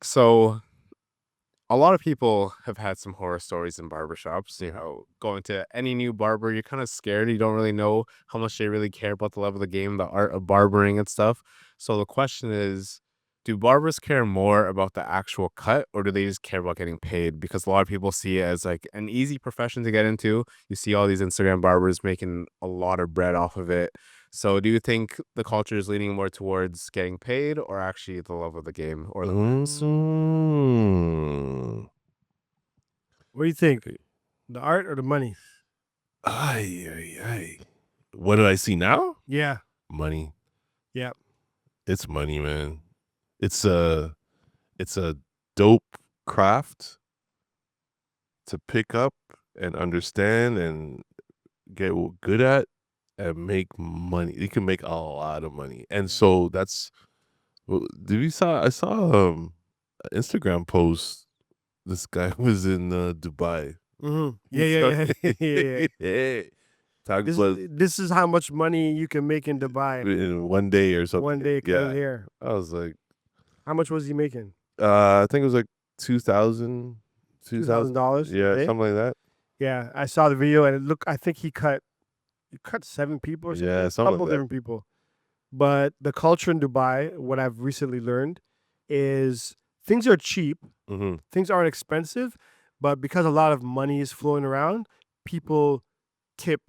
So a lot of people have had some horror stories in barbershops. Going to any new barber, you're kind of scared. You don't really know how much they really care about the level of the game, the art of barbering and stuff. So the question is, do barbers care more about the actual cut or do they just care about getting paid? Because a lot of people see it as like an easy profession to get into. You see all these Instagram barbers making a lot of bread off of it. So do you think the culture is leaning more towards getting paid or actually the love of the game or the arts? Mm. What do you think? The art or the money? Ay, ay, ay. What did I see now? Yeah. Money. Yeah. It's money, man. It's a dope craft to pick up and understand and get good at and make money. You can make a lot of money. And so that's I saw an Instagram post. This guy was in Dubai. Mm-hmm. Yeah. Yeah. Talk This about this is how much money you can make in Dubai in one day or something. one day cutting hair. I was like, How much was he making? I think it was like 2,000, $2,000. yeah, something like that. Yeah, I saw the video and it looked. I think he cut 7 people or something. Yeah, a something couple like that. different people. But the culture in Dubai, what I've recently learned, is things are cheap. Mm-hmm. Things aren't expensive, but because a lot of money is flowing around, people tip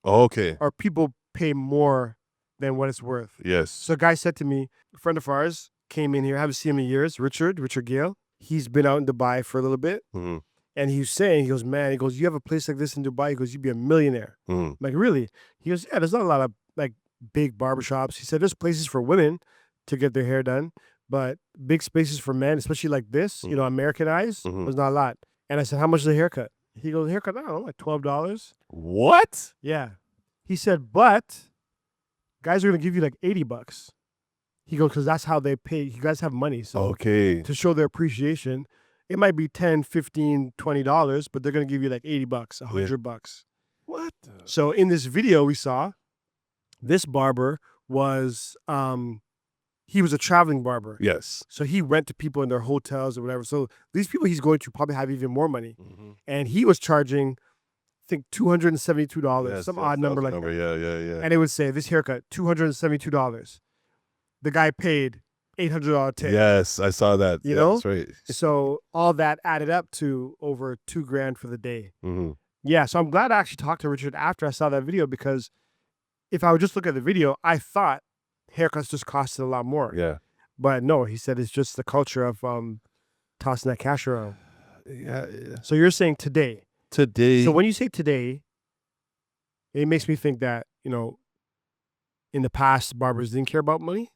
Okay. or people pay more than what it's worth. Yes. So a guy said to me, a friend of ours came in here, I haven't seen him in years, Richard Gale. He's been out in Dubai for a little bit. Mm-hmm. And he was saying, he goes, man, he goes, you have a place like this in Dubai? He goes, you'd be a millionaire. Mm-hmm. I'm like, really? He goes, yeah, there's not a lot of like big barbershops. He said, there's places for women to get their hair done, but big spaces for men, especially like this, Mm-hmm. Americanized, was not a lot. And I said, how much is a haircut? He goes, haircut, I don't know, like $12. What? Yeah. He said, but guys are going to give you like $80. He goes, because that's how they pay. You guys have money. So Okay. to show their appreciation, it might be $10, $15, $20, but they're going to give you like $80, $100. What? So in this video we saw, this barber was, he was a traveling barber. Yes. So he went to people in their hotels or whatever. So these people he's going to probably have even more money. Mm-hmm. And he was charging, I think, $272, some odd number like that. Yeah. And it would say, this haircut, $272. The guy paid $800 tip. Yes, I saw that. You know? That's right. So all that added up to over $2,000 for the day. Mm-hmm. Yeah, so I'm glad I actually talked to Richard after I saw that video, because if I would just look at the video, I thought haircuts just costed a lot more. Yeah. But no, he said it's just the culture of tossing that cash around. Yeah. So you're saying today. Today. So when you say today, it makes me think that, in the past, barbers didn't care about money.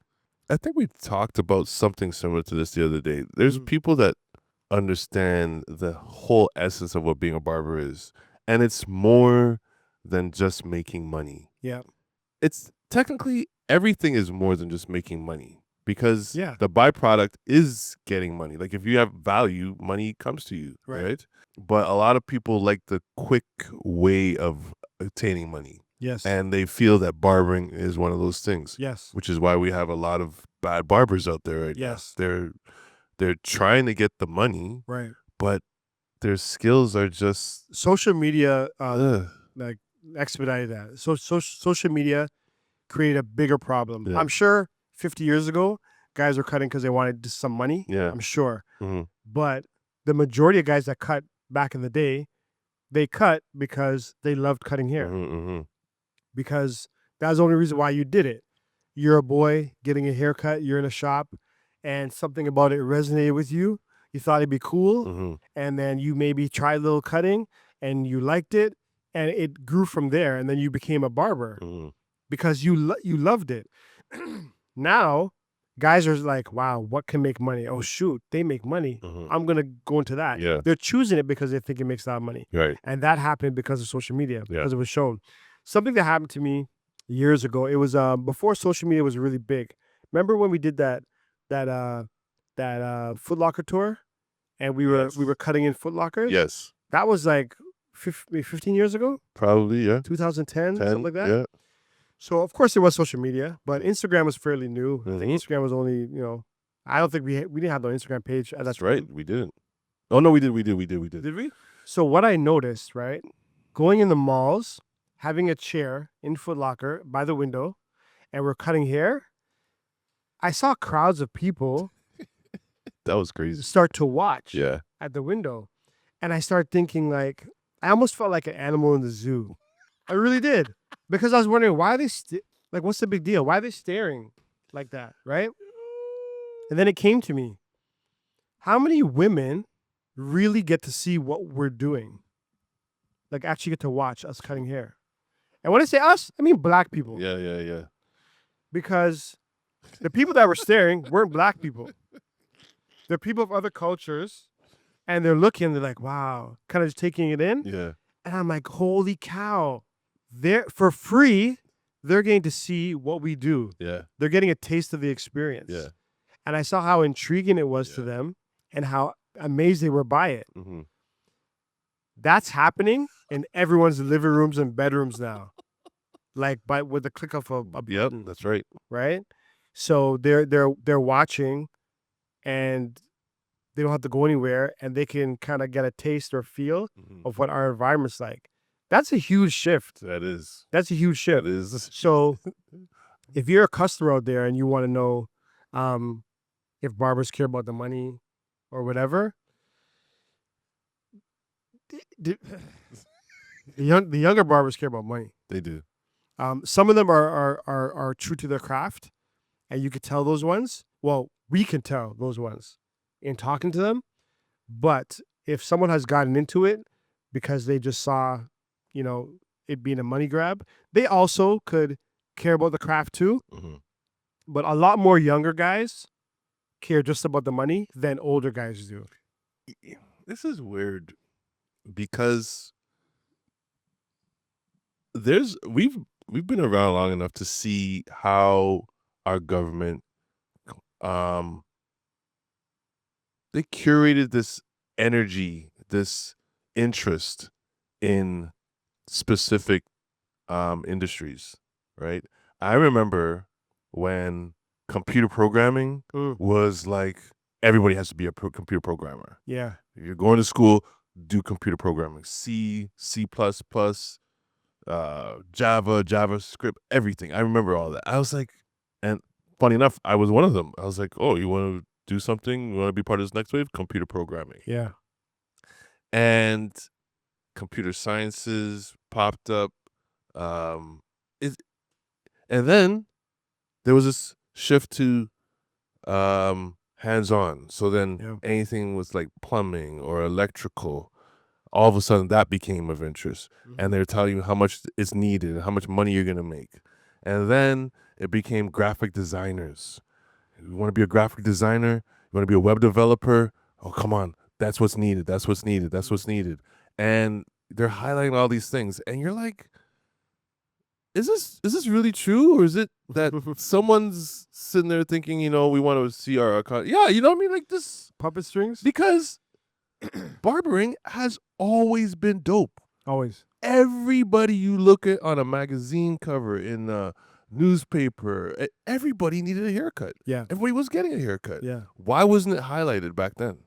I think we talked about something similar to this the other day. There's people that understand the whole essence of what being a barber is. And it's more than just making money. Yeah. It's technically everything is more than just making money, because Yeah. the byproduct is getting money. Like if you have value, money comes to you, right? But a lot of people like the quick way of obtaining money. Yes. And they feel that barbering is one of those things. Yes. Which is why we have a lot of bad barbers out there right Yes. now. They're trying to get the money, Right. but their skills are just social media like expedited that. So social media created a bigger problem. Yeah. I'm sure 50 years ago, guys were cutting because they wanted just some money. Yeah. I'm sure. Mm-hmm. But the majority of guys that cut back in the day, they cut because they loved cutting hair. Mm-hmm. Because that's the only reason why you did it. You're a boy getting a haircut, you're in a shop, and something about it resonated with you. You thought it'd be cool, Mm-hmm. and then you maybe tried a little cutting, and you liked it, and it grew from there, and then you became a barber because you loved it. Now, guys are like, wow, what can make money? Oh, shoot, they make money. I'm going to go into that. Yeah. They're choosing it because they think it makes a lot of money. Right. And that happened because of social media, because it was shown. Something that happened to me years ago, it was before social media was really big. Remember when we did that Foot Locker tour, and we were cutting in Foot Lockers? Yes. That was like 15 years ago? Probably, yeah. 2010, something like that? Yeah. So, of course, there was social media, but Instagram was fairly new. I think Instagram was only, I don't think we didn't have no Instagram page at that That's time. right. We didn't. Oh no, we did. We did. Did we? So what I noticed, right, going in the malls, having a chair in Foot Locker by the window, and we're cutting hair, I saw crowds of people That was crazy. start to watch Yeah. at the window. And I started thinking, like, I almost felt like an animal in the zoo. I really did. Because I was wondering, why are they, like, what's the big deal? Why are they staring like that, right? And then it came to me, how many women really get to see what we're doing? Like, actually get to watch us cutting hair. And when I say us, I mean black people. Yeah. Because the people that were staring weren't black people. They're people of other cultures, and they're looking, they're like, wow, kind of just taking it in. Yeah. And I'm like, holy cow. They're for free, they're getting to see what we do. Yeah. They're getting a taste of the experience. Yeah. And I saw how intriguing it was to them and how amazed they were by it. Mm-hmm. That's happening in everyone's living rooms and bedrooms now. Like with the click of a Yep. button, That's right. right? So they're watching, and they don't have to go anywhere, and they can kind of get a taste or feel Mm-hmm. of what our environment's like. That's a huge shift. That is. That's a huge shift. That is. So if you're a customer out there and you want to know if barbers care about the money or whatever, the younger barbers care about money. They do. Some of them are true to their craft, and you could tell those ones. Well, we can tell those ones in talking to them. But if someone has gotten into it because they just saw, it being a money grab, they also could care about the craft too. Mm-hmm. But a lot more younger guys care just about the money than older guys do. This is weird because we've been around long enough to see how our government they curated this energy, this interest in specific industries, right? I remember when computer programming was like everybody has to be a computer programmer. Yeah. If you're going to school, do computer programming, C++, Java, JavaScript, everything. I remember all that. I was like, and funny enough, I was one of them. I was like, oh, you want to do something? You want to be part of this next wave? Computer programming. Yeah. And computer sciences popped up. And then there was this shift to hands-on. So then anything was like plumbing or electrical, all of a sudden that became of interest. Mm-hmm. And they're telling you how much is needed and how much money you're going to make. And then it became graphic designers. You want to be a graphic designer? You want to be a web developer? Oh, come on. That's what's needed. That's what's needed. That's what's needed. And they're highlighting all these things. And you're like, is this really true? Or is it that someone's sitting there thinking, we want to see our yeah, you know what I mean? Like this. Puppet strings? Because barbering has always been dope. Always. Everybody you look at on a magazine cover, in a newspaper, everybody needed a haircut. Yeah. Everybody was getting a haircut. Yeah. Why wasn't it highlighted back then?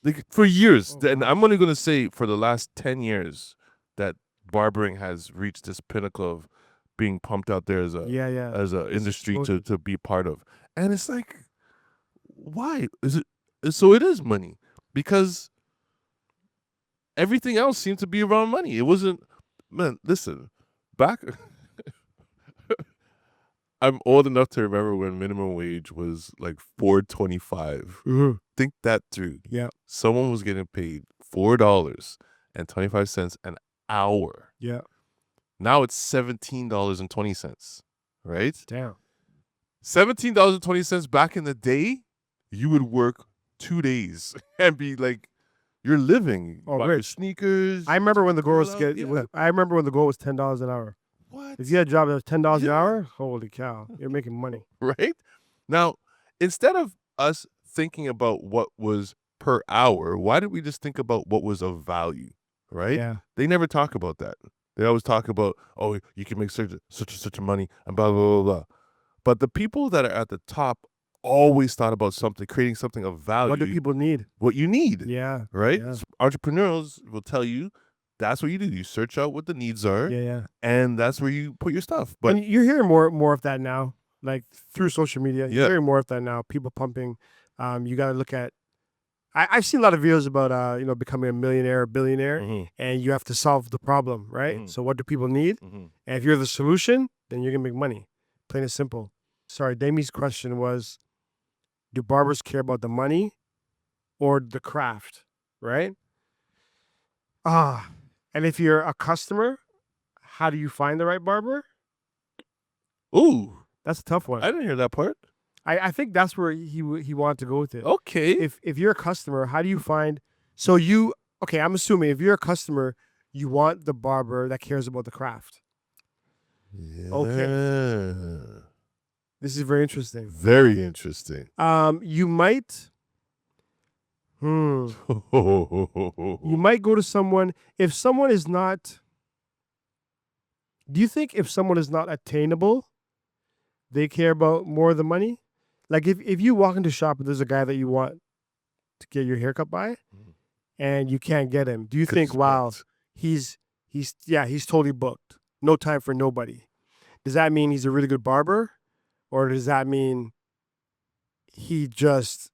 Like for years, and I'm only going to say for the last 10 years that barbering has reached this pinnacle of being pumped out there as a industry to be part of. And it's like, why is it? So it is money, because everything else seemed to be around money. It wasn't, man, listen, back I'm old enough to remember when minimum wage was like $4.25. Mm-hmm. Think that through. Yeah. Someone was getting paid $4.25 an hour. Yeah. Now it's $17.20. Right? Damn. $17.20 back in the day, you would work 2 days and be like, you're living. Oh, buy rich. your sneakers. I remember when the goal was yeah. I remember when the goal was $10 an hour. What? If you had a job that was $10 an hour, holy cow, you're making money. Right? Now, instead of us thinking about what was per hour, why did we just think about what was of value? Right? Yeah. They never talk about that. They always talk about, oh, you can make such and such money and blah, blah, blah, blah. But the people that are at the top always thought about something, creating something of value. What do people need? What you need. Yeah. Right? Yeah. Entrepreneurs will tell you that's what you do. You search out what the needs are, Yeah. and that's where you put your stuff. But and you're hearing more of that now, like through social media. You're Yeah. hearing more of that now. People pumping. You got to look at. I've seen a lot of videos about becoming a millionaire or billionaire, Mhm. and you have to solve the problem, right? Mhm. So what do people need? Mhm. And if you're the solution, then you're gonna make money. Plain and simple. Sorry, Dami's question was, do barbers care about the money or the craft, right? And if you're a customer, how do you find the right barber? Ooh, That's a tough one. I didn't hear that part. I think that's where he wanted to go with it. Okay. If you're a customer, how do you find? Okay, I'm assuming if you're a customer, you want the barber that cares about the craft. Okay. This is very interesting. Very interesting. You might. You might go to someone if someone is not. Do you think if someone is not attainable, they care about more of the money? Like if you walk into a shop and there's a guy that you want to get your haircut by, and you can't get him, do you think, wow, he's totally booked, no time for nobody? Does that mean he's a really good barber, or does that mean he just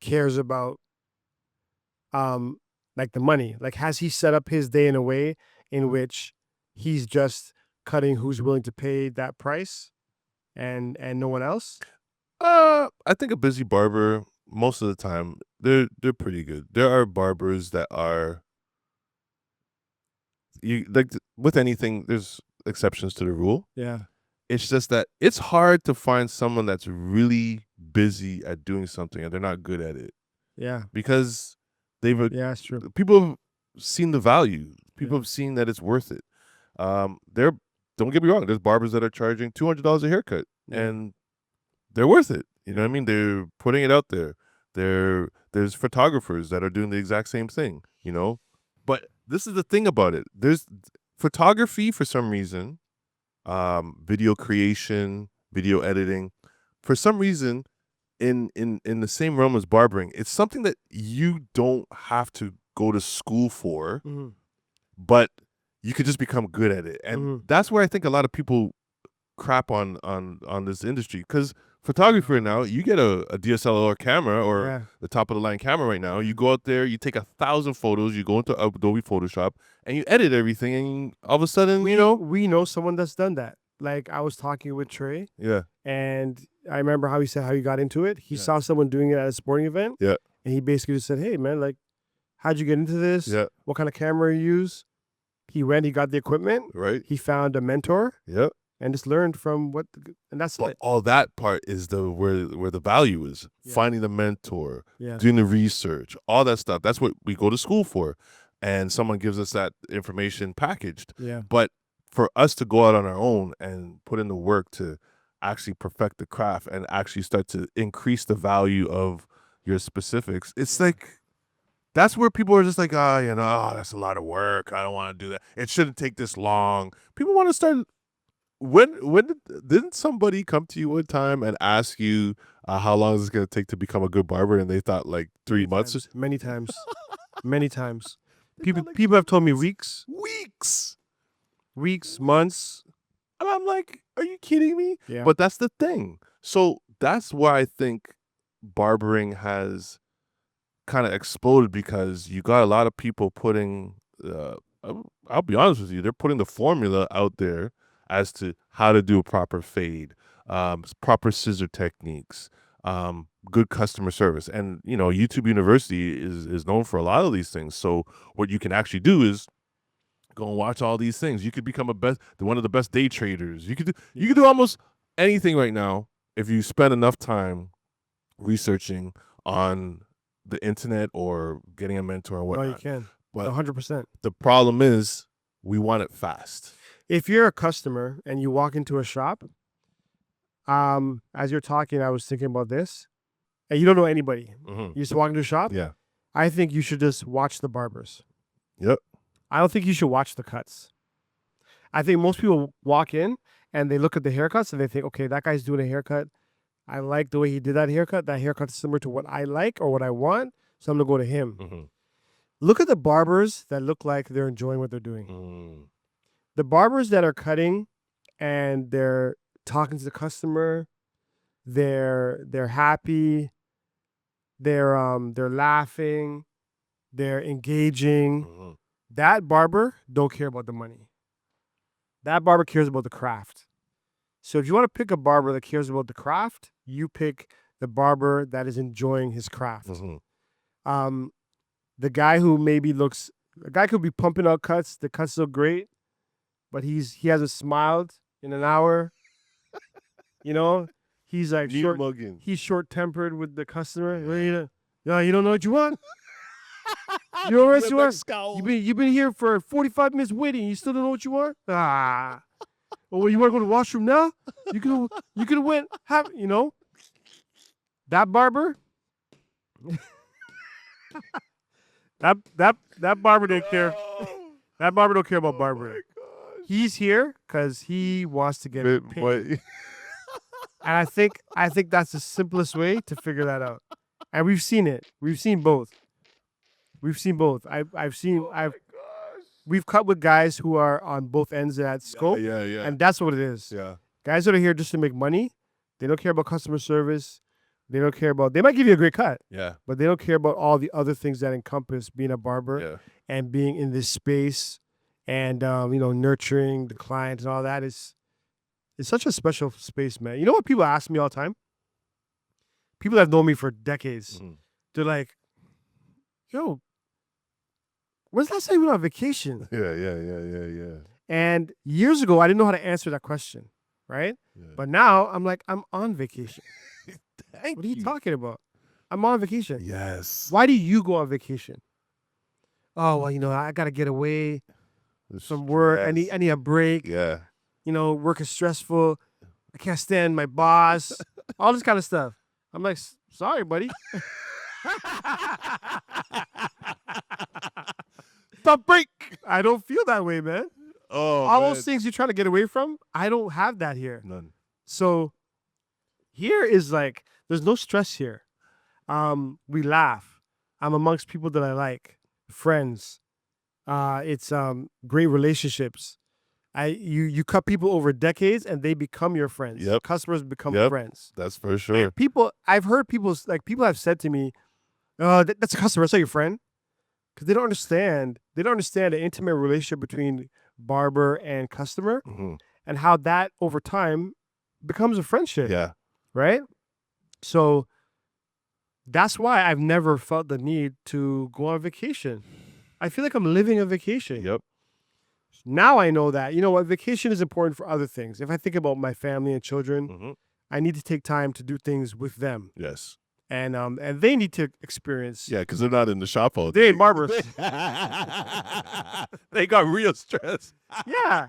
cares about like the money? Like, has he set up his day in a way in which he's just cutting who's willing to pay that price and no one else? I think a busy barber, most of the time, they're pretty good. There are barbers that are with anything, there's exceptions to the rule. Yeah. It's just that it's hard to find someone that's really busy at doing something and they're not good at it. Yeah. Because Yeah, that's true. people have seen the value. People have seen that it's worth it. Don't get me wrong, there's barbers that are charging $200 a haircut, and they're worth it. You know what I mean? They're putting it out there. There's photographers that are doing the exact same thing, But this is the thing about it. There's photography for some reason, video creation, video editing, for some reason, in the same realm as barbering, it's something that you don't have to go to school for, but you could just become good at it. And that's where I think a lot of people crap on this industry, because photography right now, you get a DSLR camera or the top of the line camera right now, you go out there, you take 1,000 photos, you go into Adobe Photoshop and you edit everything, and all of a sudden, we know someone that's done that. Like, I was talking with Trey, and I remember how he said how he got into it. He saw someone doing it at a sporting event, and he basically just said, "Hey man, like, how'd you get into this? What kind of camera you use?" He went, he got the equipment, right? He found a mentor, and just learned from and that's But it. all that part is where the value is. Finding the mentor, doing the research, all that stuff. That's what we go to school for. And someone gives us that information packaged. But for us to go out on our own and put in the work to actually perfect the craft and actually start to increase the value of your specifics, it's like, that's where people are just like, that's a lot of work. I don't want to do that. It shouldn't take this long. People want to start. Didn't somebody come to you one time and ask you how long is it going to take to become a good barber, and they thought like 3 months? Many times. Many times. People have told me weeks, months. And I'm like, are you kidding me? Yeah. But that's the thing. So that's why I think barbering has kind of exploded, because you got a lot of people putting, I'll be honest with you, they're putting the formula out there as to how to do a proper fade, proper scissor techniques, good customer service. And, YouTube University is known for a lot of these things. So what you can actually do is go and watch all these things. You could become one of the best day traders. You could do almost anything right now if you spend enough time researching on the internet or getting a mentor or whatnot. No, you can. But 100%. the problem is we want it fast. If you're a customer and you walk into a shop, as you're talking, I was thinking about this, and you don't know anybody. You just walk into a shop. Yeah. I think you should just watch the barbers. Yep. I don't think you should watch the cuts. I think most people walk in and they look at the haircuts and they think, okay, that guy's doing a haircut. I like the way he did that haircut. That haircut is similar to what I like or what I want. So I'm going to go to him. Mm-hmm. Look at the barbers that look like they're enjoying what they're doing. Mm. The barbers that are cutting and they're talking to the customer, they're happy, they're laughing, they're engaging. Mm-hmm. That barber don't care about the money. That barber cares about the craft. So if you want to pick a barber that cares about the craft, you pick the barber that is enjoying his craft. Mm-hmm. The guy who maybe looks, a guy could be pumping out cuts. The cuts look great, but he hasn't smiled in an hour. You know, he's like Neat mugging. He's short tempered with the customer. Yeah, you don't know what you want. You know what you want? You've been here for 45 minutes waiting. You still don't know what you want? Ah. Oh, you want to go to the washroom now? You could have went. That barber. that barber didn't care. That barber don't care about barbering. He's here because he wants to get paid. And I think that's the simplest way to figure that out. And we've seen it. We've seen both. We've cut with guys who are on both ends of that scope. Yeah. And that's what it is. Yeah. Guys that are here just to make money. They don't care about customer service. They might give you a great cut. Yeah. But they don't care about all the other things that encompass being a barber and being in this space and nurturing the client and all that. It's such a special space, man. You know what people ask me all the time? People that have known me for decades. Mm-hmm. They're like, yo, when's the last time you went on vacation? Yeah. And years ago, I didn't know how to answer that question, right? Yeah. But now I'm like, I'm on vacation. Thank What are you talking about? I'm on vacation. Yes. Why do you go on vacation? Oh, well, I got to get away from work. I need a break. Yeah. Work is stressful. I can't stand my boss. All this kind of stuff. I'm like, sorry, buddy. Stop break. I don't feel that way, man. Oh, all those things you're trying to get away from, I don't have that here. None. So here is like, there's no stress here. We laugh. I'm amongst people that I like, friends. It's great relationships. You cut people over decades and they become your friends. Yep. Customers become friends. That's for sure. I've heard people have said to me, "Oh, that's a customer. That's not your friend," because they don't understand. They don't understand the intimate relationship between barber and customer, Mm-hmm. and how that over time becomes a friendship. Yeah. Right. So that's why I've never felt the need to go on vacation. I feel like I'm living a vacation. Yep. Now I know that, vacation is important for other things. If I think about my family and children, Mm-hmm. I need to take time to do things with them. Yes. And they need to experience. Yeah, because they're not in the shop all day. They ain't barbers. They got real stress. Yeah.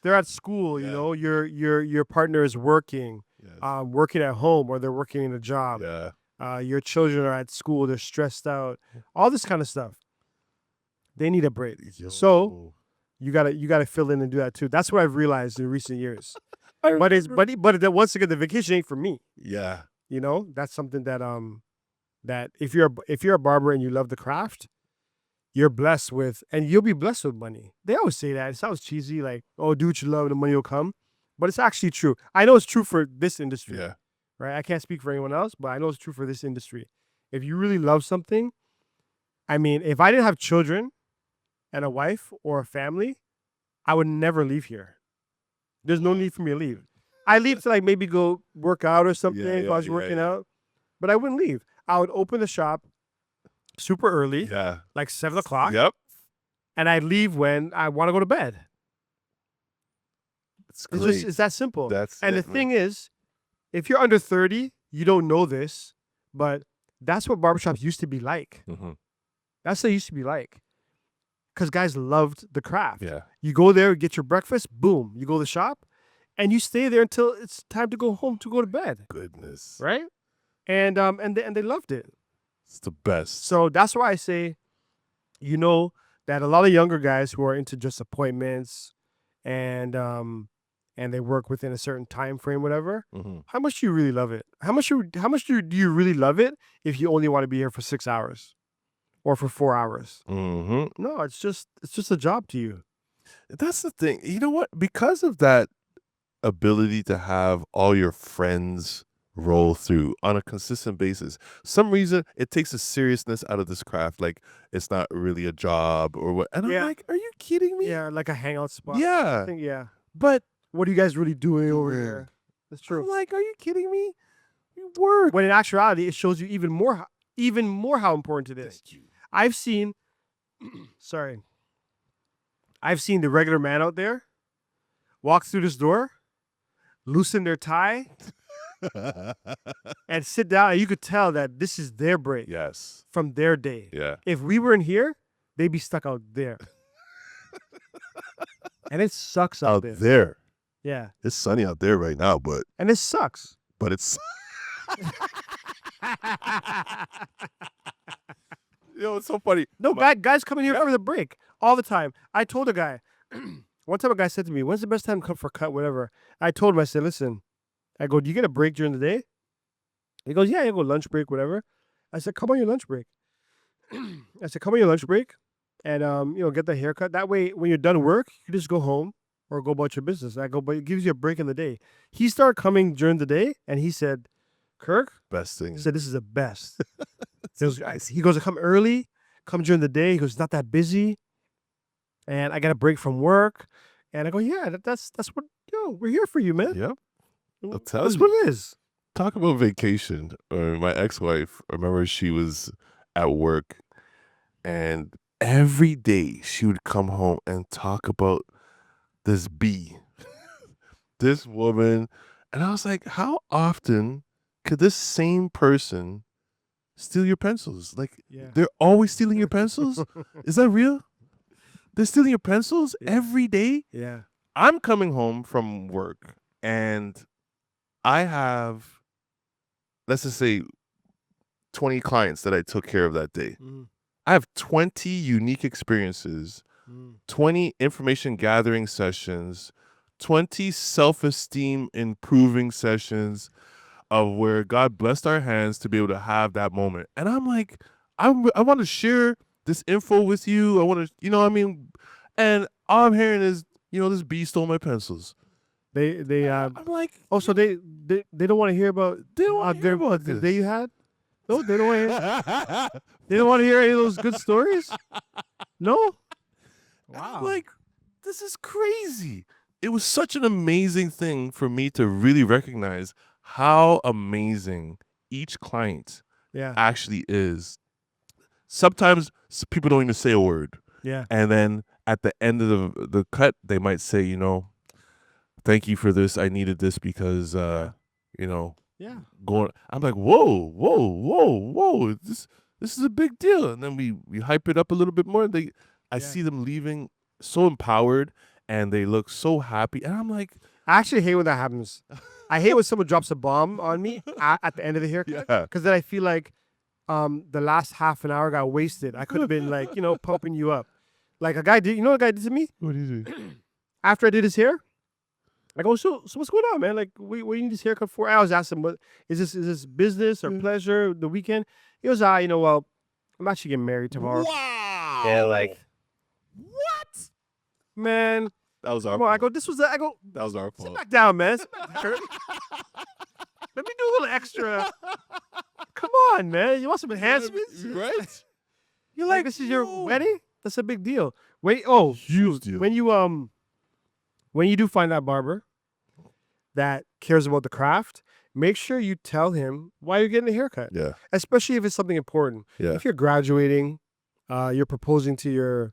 They're at school, your partner is working, Yes. working at home, or they're working in a job. Yeah. Your children are at school, they're stressed out. All this kind of stuff. They need a break. Yo. So you gotta fill in and do that too. That's what I've realized in recent years. But once again, the vacation ain't for me. Yeah. That's something that if you're a barber and you love the craft, you're blessed with, and you'll be blessed with money. They always say that. It sounds cheesy, like, oh, do what you love and the money will come. But it's actually true. I know it's true for this industry. Yeah. Right? I can't speak for anyone else, but I know it's true for this industry. If you really love something, if I didn't have children and a wife or a family, I would never leave here. There's no need for me to leave. I leave to maybe go work out or something while I was working out, but I wouldn't leave. I would open the shop super early, like 7 o'clock. Yep. And I leave when I want to go to bed. It's that simple. The thing is, if you're under 30, you don't know this, but that's what barbershops used to be like. Mm-hmm. That's what it used to be like. Because guys loved the craft. Yeah. You go there, get your breakfast, boom. You go to the shop, and you stay there until it's time to go home to go to bed. Goodness. Right? And they loved it. It's the best. So that's why I say, that a lot of younger guys who are into just appointments and and they work within a certain time frame, whatever. Mm-hmm. How much do you really love it? How much do you really love it if you only want to be here for 6 hours or for 4 hours? Mm-hmm. No, it's just a job to you. That's the thing. You know what? Because of that ability to have all your friends roll through on a consistent basis, some reason it takes the seriousness out of this craft. Like it's not really a job or what. And I'm Yeah. like, are you kidding me? Yeah, like a hangout spot. Yeah. I think, yeah. But What are you guys really doing over here? That's true. I'm like, are you kidding me? You work. When in actuality, it shows you even more how important it is. Thank you. I've seen, sorry, I've seen the regular man out there walk through this door, loosen their tie, and sit down, and you could tell that this is their break Yes. from their day. Yeah. If we were in here, they'd be stuck out there. And it sucks out there. there. Yeah. It's sunny out there right now, but And it sucks. it's it's so funny. No, guys come in here for the break all the time. I told a guy, one time a guy said to me, when's the best time to come for a cut, whatever. I told him, I said, listen, I go, do you get a break during the day? He goes, yeah, I go lunch break, whatever. I said, come on your lunch break. I said, come on your lunch break and, get the haircut. That way, when you're done work, you just go home or go about your business. I go, but it gives you a break in the day. He started coming during the day and he said, Kirk, Best thing. he said, this is the best. He goes, I come early, come during the day. He goes, not that busy. And I got a break from work. And I go, yeah, that's what, we're here for you, man. Yep. I'll tell That's you. what it is. Talk about vacation. My ex-wife, I remember she was at work and every day she would come home and talk about this bee, this woman. And I was like, how often could this same person steal your pencils? Like, Yeah. they're always stealing your pencils? Is that real? They're stealing your pencils every day? Yeah. I'm coming home from work and I have, let's just say, 20 clients that I took care of that day. I have 20 unique experiences, 20 information gathering sessions, 20 self-esteem improving sessions of where God blessed our hands to be able to have that moment. And I'm like, I want to share this info with you. I want to, and all I'm hearing is, this bee stole my pencils. I'm like, so they don't want to hear about this. the day you had. No, they don't want to hear. They don't want to hear any of those good stories. No. Wow. I'm like, this is crazy. It was such an amazing thing for me to really recognize how amazing each client actually is. Sometimes people don't even say a word. Yeah. And then at the end of the cut, they might say, thank you for this. I needed this because, going. I'm like, whoa. This is a big deal. And then we hype it up a little bit more. I see them leaving so empowered and they look so happy. And I'm like, I actually hate when that happens. I hate when someone drops a bomb on me at the end of the haircut. Because then I feel like the last half an hour got wasted. I could have been like, pumping you up. Like a guy did, what a guy did to me? What did he do? After I did his hair, I go, so what's going on, man? Like, what do you need this haircut for? I was asking him, what is this business or pleasure, the weekend? He goes, well, I'm actually getting married tomorrow. Wow. Yeah, like, what? Man. That was our fault. I go, that was our fault. Sit back down, man. Sit back down. Let me do a little extra. Come on, man. You want some enhancements? Right? You're like, this is your wedding? That's a big deal. Wait, huge deal. When you do find that barber that cares about the craft, make sure you tell him why you're getting a haircut. Yeah. Especially if it's something important. Yeah. If you're graduating, you're proposing to your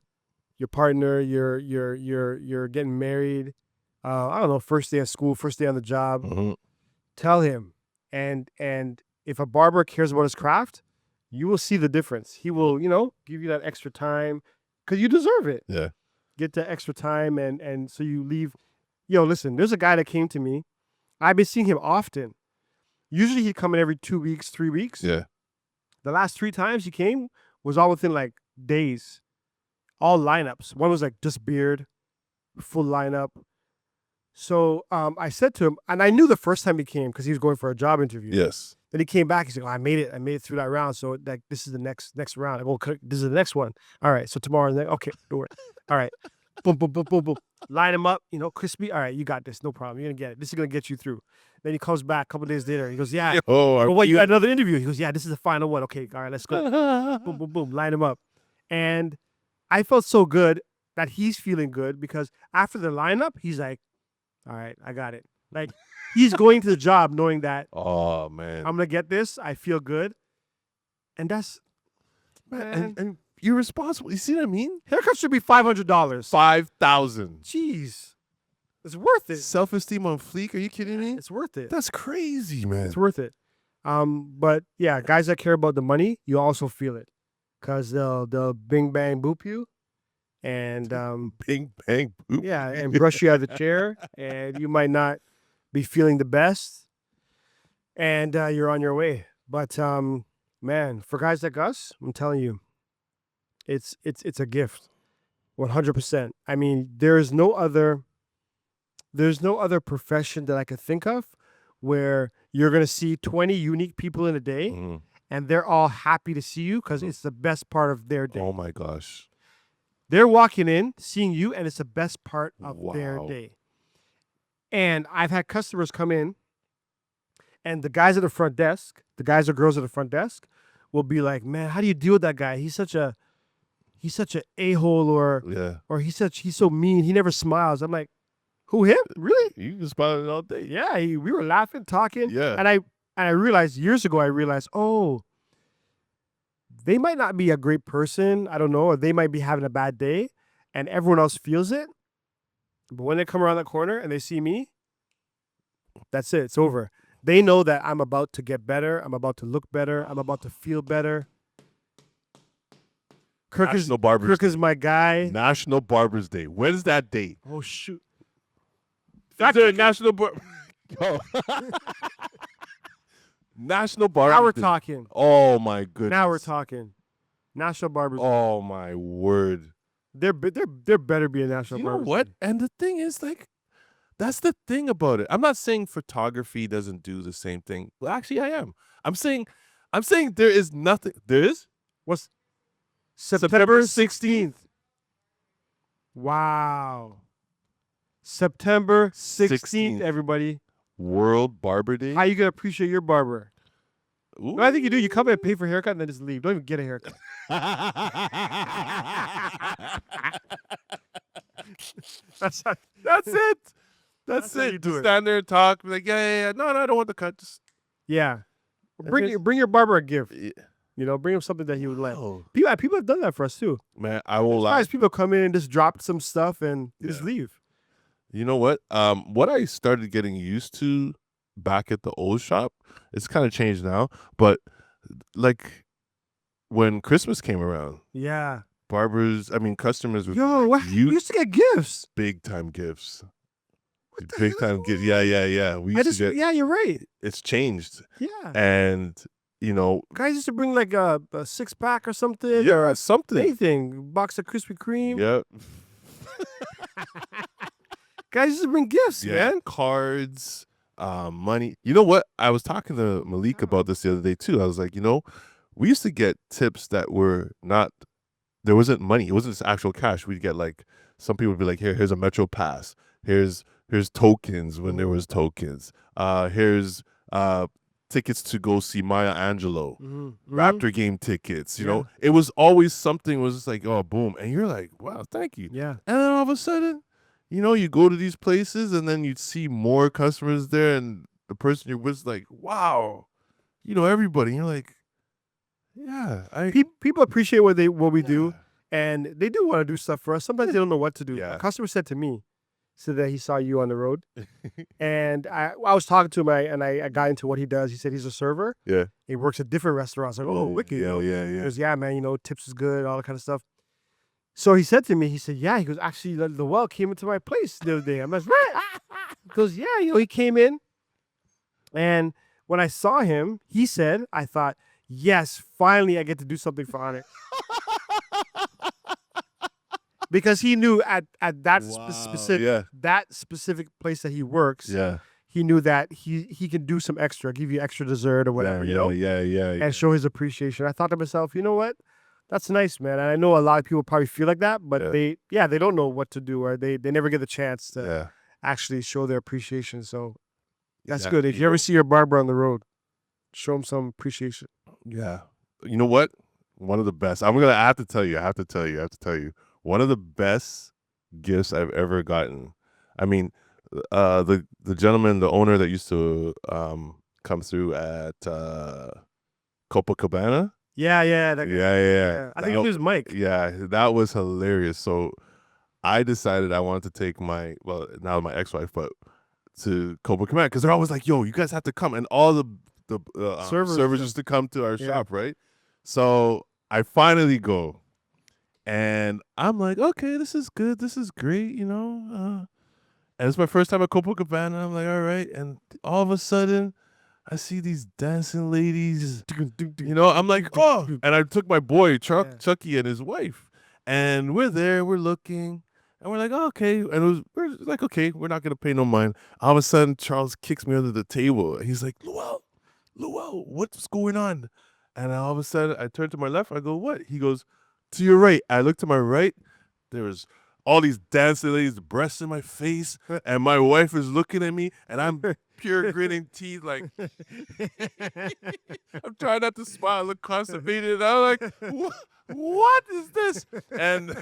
partner, you're getting married, I don't know, first day of school, first day on the job. Mm-hmm. Tell him. And if a barber cares about his craft, you will see the difference. He will, give you that extra time because you deserve it. Yeah. Get that extra time and so you leave. Listen, there's a guy that came to me. I've been seeing him often. Usually he'd come in every 2 weeks, 3 weeks. Yeah. The last 3 times he came was all within like days. All lineups. One was like just beard, full lineup. So I said to him, and I knew the first time he came because he was going for a job interview. Yes. Then he came back. He's like, "Oh, I made it. I made it through that round. So like, this is the next round. I go, "Okay, this is the next one. All right. So tomorrow, okay, do it. All right. Boom, boom, boom, boom, boom. Line him up. Crispy. All right, you got this. No problem. You're gonna get it. This is gonna get you through." Then he comes back a couple days later. He goes, "Yeah. Oh, But what? You had another interview?" He goes, "Yeah, this is the final one. Okay, all right, let's go." Boom, boom, boom. Line him up. And I felt so good that he's feeling good because after the lineup, he's like, "All right, I got it." Like he's going to the job knowing that Oh man. I'm gonna get this. I feel good, and that's and you're responsible. You see what I mean? haircut should be $500. 5,000. Jeez, it's worth it. Self-esteem on fleek. Are you kidding me? It's worth it. That's crazy, man. It's worth it. But yeah, guys that care about the money, you also feel it, cause they'll bing bang boop you, and Bing bang boop. yeah, and brush you out of the chair, and you might not be feeling the best, and you're on your way. But man, for guys like us, I'm telling you, it's a gift, 100%. I mean, there's no other profession that I could think of where you're gonna see 20 unique people in a day, Mhm. and they're all happy to see you because it's the best part of their day. Oh my gosh. They're walking in, seeing you, and it's the best part of their Wow. day. And I've had customers come in, and the guys at the front desk, the guys or girls at the front desk, will be like, "Man, how do you deal with that guy? He's such a a-hole, Yeah. or he's so mean. He never smiles." I'm like, "Who, him? Really?" You can smile it all day. Yeah, we were laughing, talking. Yeah. And I realized years ago, oh, they might not be a great person. I don't know, or they might be having a bad day, and everyone else feels it. But when they come around that corner and they see me, that's it. It's over. They know that I'm about to get better. I'm about to look better. I'm about to feel better. National Barbers Kirk is Day. my guy. National Barbers Day. When's that date? Oh shoot! Is there a National Yo. National Barbers Now we're Day. talking. Oh my goodness. Now we're talking. National Barbers. Oh my word. There better be a National You know Barbers what? Day. And the thing is, like, that's the thing about it. I'm not saying photography doesn't do the same thing. Well, actually, I am. I'm saying there is nothing. There is? What's September 16th? Wow. September 16th, 16th. everybody. World Barber Day. How you gonna appreciate your barber? Ooh. No, I think you do. You come in, pay for a haircut, and then just leave. Don't even get a haircut. That's how, That's it. That's how you it. do Just it. stand there and talk. Be like, yeah. No, I don't want the cut. Just yeah. And Bring your barber a gift. yeah. Bring him something that he would like. Oh, People have done that for us too. man, I will lie. Sometimes people come in and just drop some stuff and just Yeah. leave. You know what? What I started getting used to back at the old shop, it's kind of changed now, but like when Christmas came around, Yeah. customers would Yo, we you used to get gifts. big time gifts. What the Big hell? time gifts. Yeah. We used to get Yeah, you're right. it's changed. Yeah. And Guys used to bring like a 6-pack or something. yeah, something. Anything. Box of Krispy Kreme. Yeah. Guys used to bring gifts, Yeah. man. Cards, money. You know what? I was talking to Malik about this the other day too. I was like, we used to get tips that were not, there wasn't money. It wasn't just actual cash. We'd get like, some people would be like, here's a Metro Pass. Here's tokens when there was tokens. Here's tickets to go see Maya Angelou. Raptor game tickets. You know, it was always something was just like, oh, boom. And you're like, wow, thank you. Yeah. And then all of a sudden, you go to these places and then you'd see more customers there and the person you're with is like, wow, everybody. And you're like, yeah. People appreciate what we do, and they do want to do stuff for us. Sometimes they don't know what to do. Yeah. A customer said to me, that he saw you on the road, and I was talking to him, and I got into what he does. He said he's a server. Yeah. He works at different restaurants. Like, oh, wicked. Yeah. He goes, yeah, man, tips is good, all that kind of stuff. So he said to me, he said, yeah, he goes, actually, the well came into my place the other day. I'm like, right. He goes, yeah, he came in. And when I saw him, he said, I thought, yes, finally I get to do something for Honor. because he knew at that Wow, specific yeah. that specific place that he works, Yeah. he knew that he can do some extra, give you extra dessert or whatever, yeah, you know, yeah. and show his appreciation. I thought to myself, you know what? That's nice, man. And I know a lot of people probably feel like that, but they don't know what to do, or they never get the chance to actually show their appreciation. So that's good. If you ever see your barber on the road, show him some appreciation. Yeah. You know what? One of the best. I have to tell you. One of the best gifts I've ever gotten. I mean, the gentleman, the owner that used to come through at Copacabana. Yeah. Yeah. I think it was Mike. Yeah, that was hilarious. So I decided I wanted to take my ex-wife, but to Copacabana, because they're always like, "Yo, you guys have to come," and all the servers used to come to our shop, right? So I finally go, and I'm like, "Okay, this is good. This is great," you know. And it's my first time at Copacabana. I'm like, "All right," and all of a sudden, I see these dancing ladies. You know, I'm like, "Oh!" And I took my boy Chucky and his wife, and we're there. We're looking. And we're like, oh, okay. And we're like, okay, we're not going to pay no mind. All of a sudden, Charles kicks me under the table. He's like, Luel, what's going on? And all of a sudden, I turn to my left. I go, what? He goes, to your right. I look to my right. There was all these dancing ladies, breasts in my face. And my wife is looking at me. And I'm pure gritting teeth. Like, I'm trying not to smile, look constipated. And I'm like, what is this? And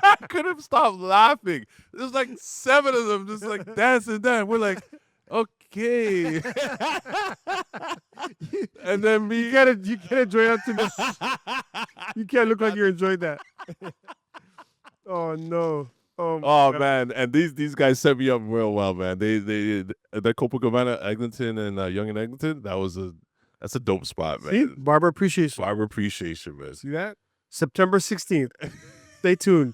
I couldn't stop laughing. There's like 7 of them just like dancing down. We're like, okay. And then You can't enjoy that too much. You can't look like you're enjoying that. Oh no. Oh man, and these guys set me up real well, man. They that Copacabana, Eglinton, and Young and Eglinton. That's a dope spot, man. See, barber appreciation. Barber appreciation, man. See that? September 16th. Stay tuned.